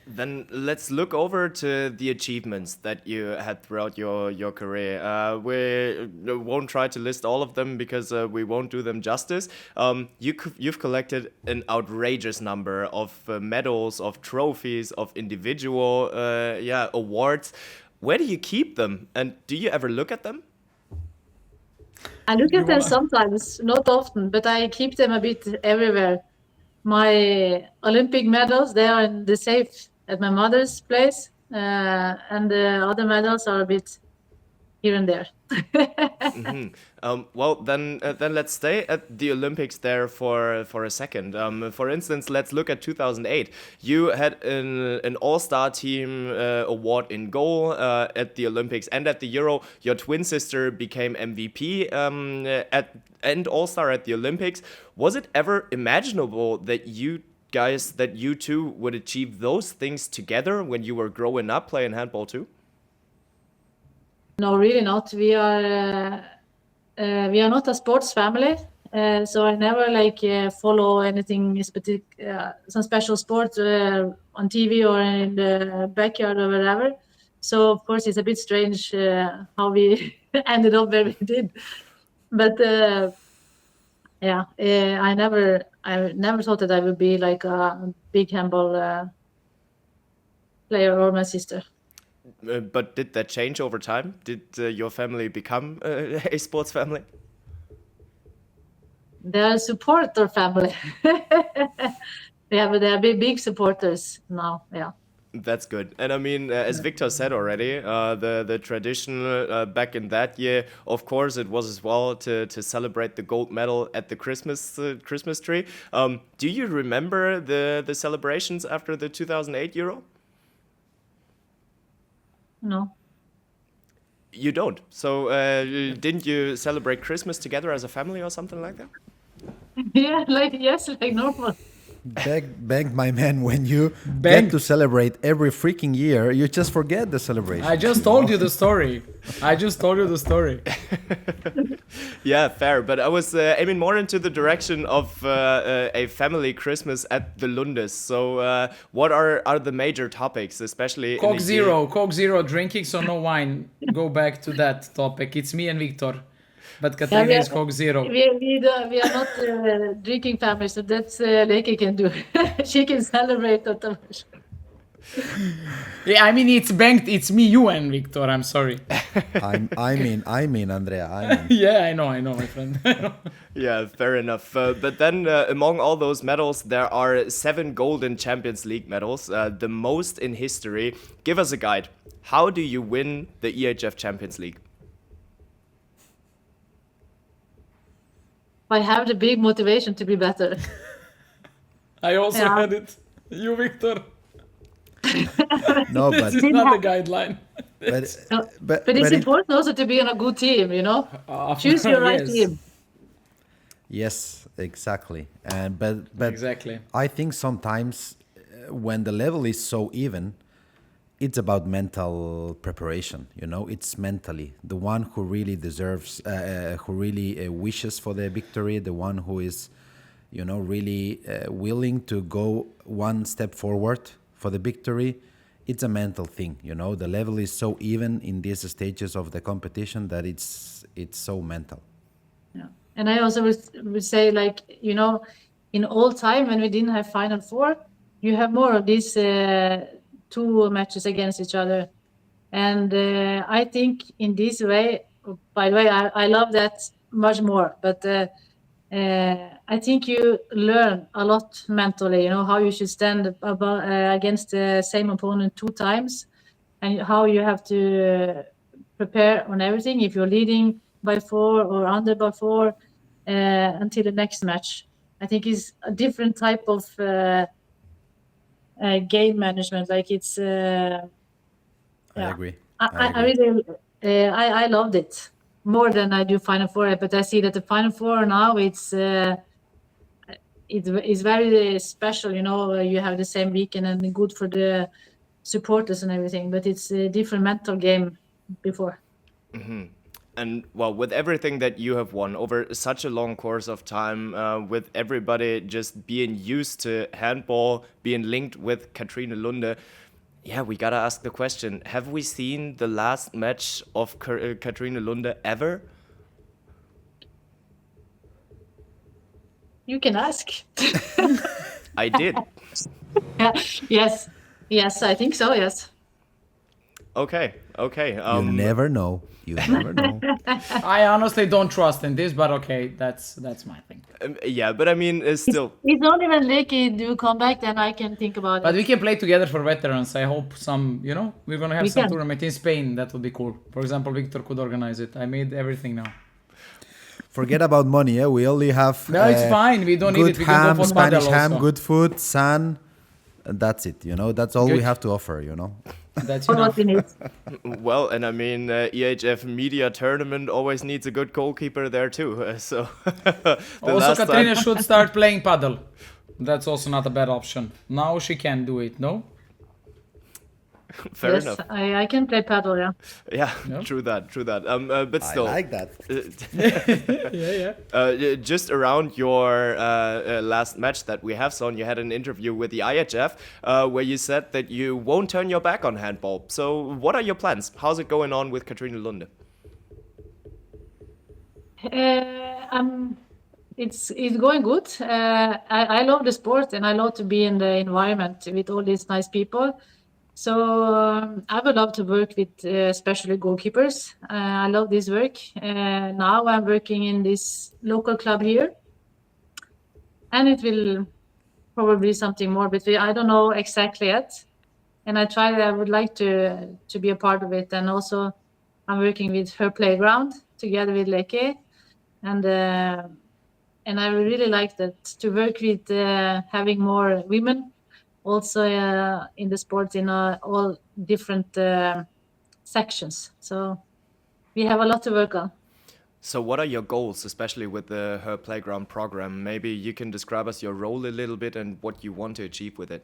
Then let's look over to the achievements that you had throughout your career. We won't try to list all of them because we won't do them justice. You've collected an outrageous number of medals, of trophies, of individual awards. Where do you keep them? And do you ever look at them? I look You at them wanna- sometimes, not often, but I keep them a bit everywhere. My Olympic medals, they are in the safe at my mother's place, and the other medals are a bit here and there. Well, then let's stay at the Olympics there for a second. For instance, let's look at 2008. You had an all-star team award in goal at the Olympics and at the Euro. Your twin sister became MVP and all-star at the Olympics. Was it ever imaginable that you two would achieve those things together when you were growing up playing handball too? No, really not. We are not a sports family, so I never follow anything specific, some special sport on TV or in the backyard or wherever. So of course it's a bit strange how we ended up where we did. But I never thought that I would be like a big handball player or my sister. But did that change over time? Did your family become a sports family? They're a supporter family. They are big supporters now. Yeah. That's good. And I mean, as Victor said already, the tradition back in that year, of course, it was as well to celebrate the gold medal at the Christmas tree. Do you remember the celebrations after the 2008 Euro? No. You don't. So didn't you celebrate Christmas together as a family or something like that? Yeah, like normal. Bengt, my man, when you Bengt. get to celebrate every freaking year, you just forget the celebration. I just told you the story. Yeah, fair. But I was aiming more into the direction of a family Christmas at the Lundes. So what are the major topics, especially in Coke a Zero, year- Coke Zero drinking, so no wine. Go back to that topic. It's me and Victor. But Katrine is Coke Zero. We are not drinking family, so that's Lekic can do. She can celebrate that. Yeah, I mean, it's Bengt, it's me, you and Victor, I'm sorry. I mean, Andrea, I mean. Yeah, I know, my friend. Yeah, fair enough. But then among all those medals, there are 7 golden Champions League medals, the most in history. Give us a guide. How do you win the EHF Champions League? I have the big motivation to be better. I also Yeah. had it. You, Victor. No, This but is not the guideline. but It's it- important also to be on a good team, you know? Of Choose your right yes. team. yes, exactly. And but Exactly. I think sometimes when the level is so even, it's about mental preparation. You know, it's mentally the one who really deserves, who really wishes for the victory, the one who is, you know, really willing to go one step forward for the victory. It's a mental thing. You know, the level is so even in these stages of the competition that it's so mental. Yeah. And I also would say, like, you know, in old time when we didn't have Final Four, you have more of these 2 matches against each other. And I think in this way, by the way, I love that much more. But I think you learn a lot mentally, you know, how you should stand against the same opponent 2 times and how you have to prepare on everything. If you're leading by 4 or under by 4 until the next match. I think it's a different type of game management. Like it's. I agree. I really I loved it more than I do Final Four. But I see that the Final Four now it's very special. You know, you have the same weekend and good for the supporters and everything. But it's a different mental game before. And well, with everything that you have won over such a long course of time, with everybody just being used to handball, being linked with Katrine Lunde, yeah, we gotta ask the question: have we seen the last match of Katrine Lunde ever? You can ask. I did. Yes, I think so. Yes. Okay. You never know. You never know. I honestly don't trust in this, but okay, that's my thing. Yeah, but I mean, still. It's not even Lekic do come back, then I can think about But it. we can play together for veterans. I hope we're gonna have We some can. tournament in Spain. That would be cool. For example, Victor could organize it. I made everything now. Forget about money. Yeah, we only have. No, it's fine. We don't need good it. We can ham, go for Spanish padel ham, also. good food, sun. And that's it. That's all we Good. have to offer. That's All enough. what we need. Well, and I mean, EHF media tournament always needs a good goalkeeper there too. So the Also, last Katrine time, should start playing paddle. That's also not a bad option. Now she can do it. No. fair Yes, enough. I can play paddle, yeah. Yeah, Yeah. true that. But still, I like that. Yeah. just around your last match that we have, Son, you had an interview with the IHF where you said that you won't turn your back on handball. So, what are your plans? How's it going on with Katrine Lunde? It's going good. I love the sport and I love to be in the environment with all these nice people. So I would love to work with especially goalkeepers. I love this work. Now I'm working in this local club here, and it will probably be something more. But I don't know exactly yet. And I would like to be a part of it. And also, I'm working with her playground together with Lekic, and I really like that to work with having more women. Also in the sport in all different sections. So we have a lot to work on. So, what are your goals, especially with the Her Playground program? Maybe you can describe us your role a little bit and what you want to achieve with it.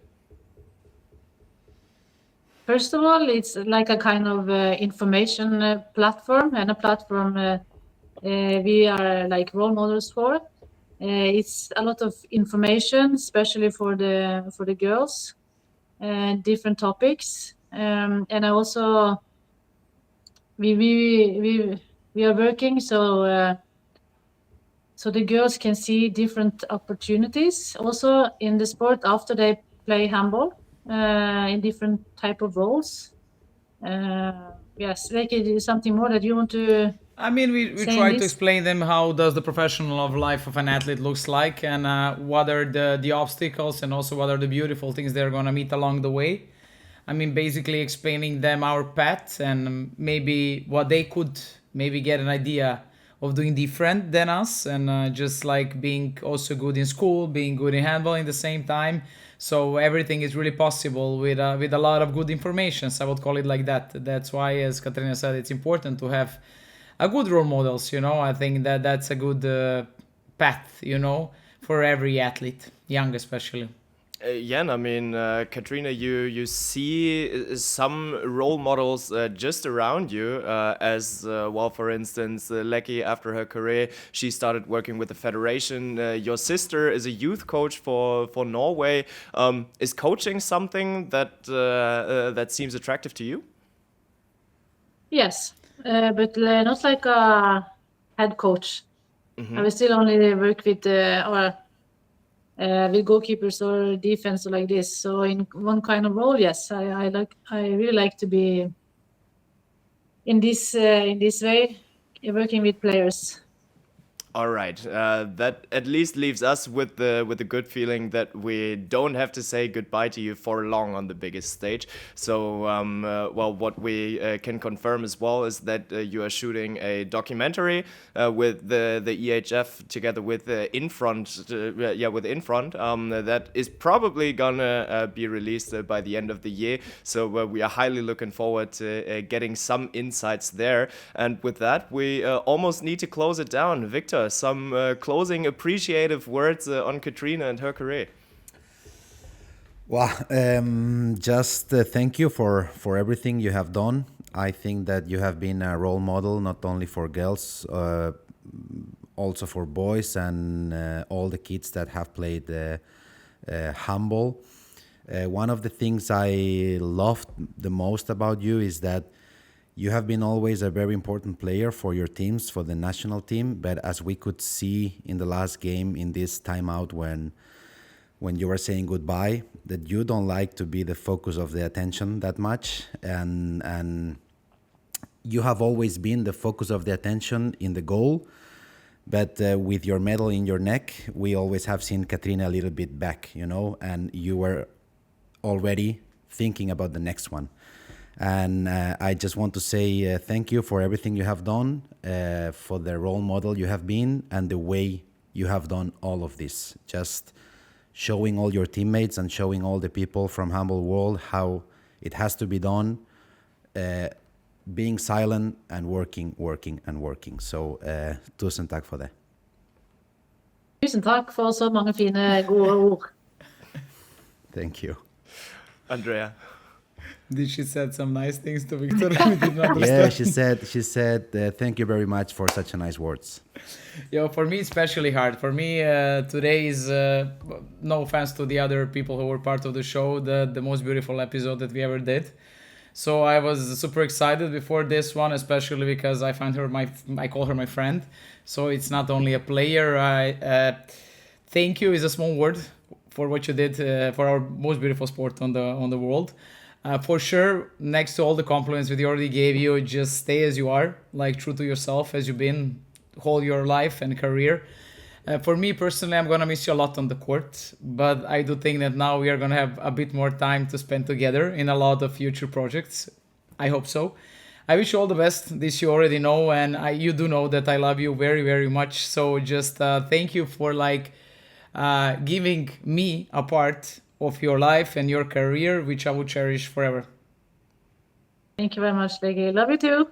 First of all, it's like a kind of information platform, and a platform we are like role models for. It's a lot of information, especially for the girls, different topics, and I also we are working so the girls can see different opportunities also in the sport after they play handball in different type of roles. Yes, like it is something more that you want to. I mean, we Saying try to this- explain them how does the professional of life of an athlete looks like, and what are the obstacles, and also what are the beautiful things they're gonna meet along the way. I mean, basically explaining them our path and maybe what they could maybe get an idea of doing different than us, and just like being also good in school, being good in handball in the same time. So everything is really possible with a lot of good information. So I would call it like that. That's why, as Katrina said, it's important to have a good role models. I think that's a good path. For every athlete, young especially. Jan, I mean, Katrina, you see some role models just around you, as well, for instance, Lekic, after her career, she started working with the federation. Your sister is a youth coach for Norway. Is coaching something that seems attractive to you? Yes, but not like a head coach. I will still only work with with goalkeepers or defense or like this. So in one kind of role, yes, I really like to be in this way, working with players. All right, that at least leaves us with the good feeling that we don't have to say goodbye to you for long on the biggest stage. So, well, what we can confirm as well is that you are shooting a documentary with the EHF together with Infront, with Infront. That is probably gonna be released by the end of the year. So we are highly looking forward to getting some insights there. And with that, we almost need to close it down. Victor, some closing appreciative words on Katrine and her career. Well, just thank you for everything you have done. I think that you have been a role model not only for girls, also for boys and all the kids that have played handball. One of the things I loved the most about you is that you have been always a very important player for your teams, for the national team. But as we could see in the last game, in this timeout when you were saying goodbye, that you don't like to be the focus of the attention that much, and you have always been the focus of the attention in the goal, but with your medal in your neck, we always have seen Katrine a little bit back, and you were already thinking about the next one. And I just want to say thank you for everything you have done, for the role model you have been, and the way you have done all of this. Just showing all your teammates and showing all the people from handball world how it has to be done, being silent and working. Så tusen takk for det. Tusen takk for så mange fine, gode ord. Thank you. Andrea. Did she said some nice things to Victor? We did not Yeah, understand. she said thank you very much for such a nice words. Yeah, for me, it's especially hard. For me, today is, no offense to the other people who were part of the show, the most beautiful episode that we ever did. So I was super excited before this one, especially because I find her I call her my friend. So it's not only a player. Thank you is a small word for what you did for our most beautiful sport on the world. For sure, next to all the compliments we already gave you, just stay as you are, like true to yourself as you've been whole your life and career. For me personally, I'm gonna miss you a lot on the court, but I do think that now we are gonna have a bit more time to spend together in a lot of future projects. I hope so. I wish you all the best. This you already know, and you do know that I love you very, very much. So just thank you for giving me a part of your life and your career, which I will cherish forever. Thank you very much, Lekic. Love you too.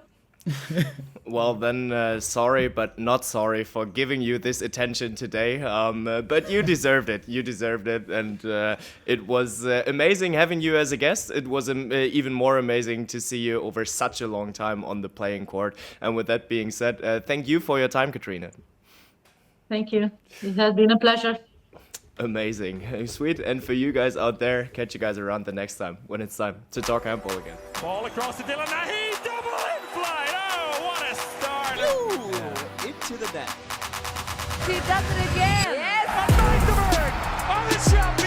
Well, then, sorry, but not sorry for giving you this attention today. But you deserved it. You deserved it. And it was amazing having you as a guest. It was even more amazing to see you over such a long time on the playing court. And with that being said, thank you for your time, Katrine. Thank you. It has been a pleasure. Amazing. Sweet. And for you guys out there, catch you guys around the next time when it's time to talk handball again. Ball across to Dylan. Nahi, double in flight. Oh, what a start. Ooh, into the net. She does it again. Yes. Van Dijvenberg on the shot.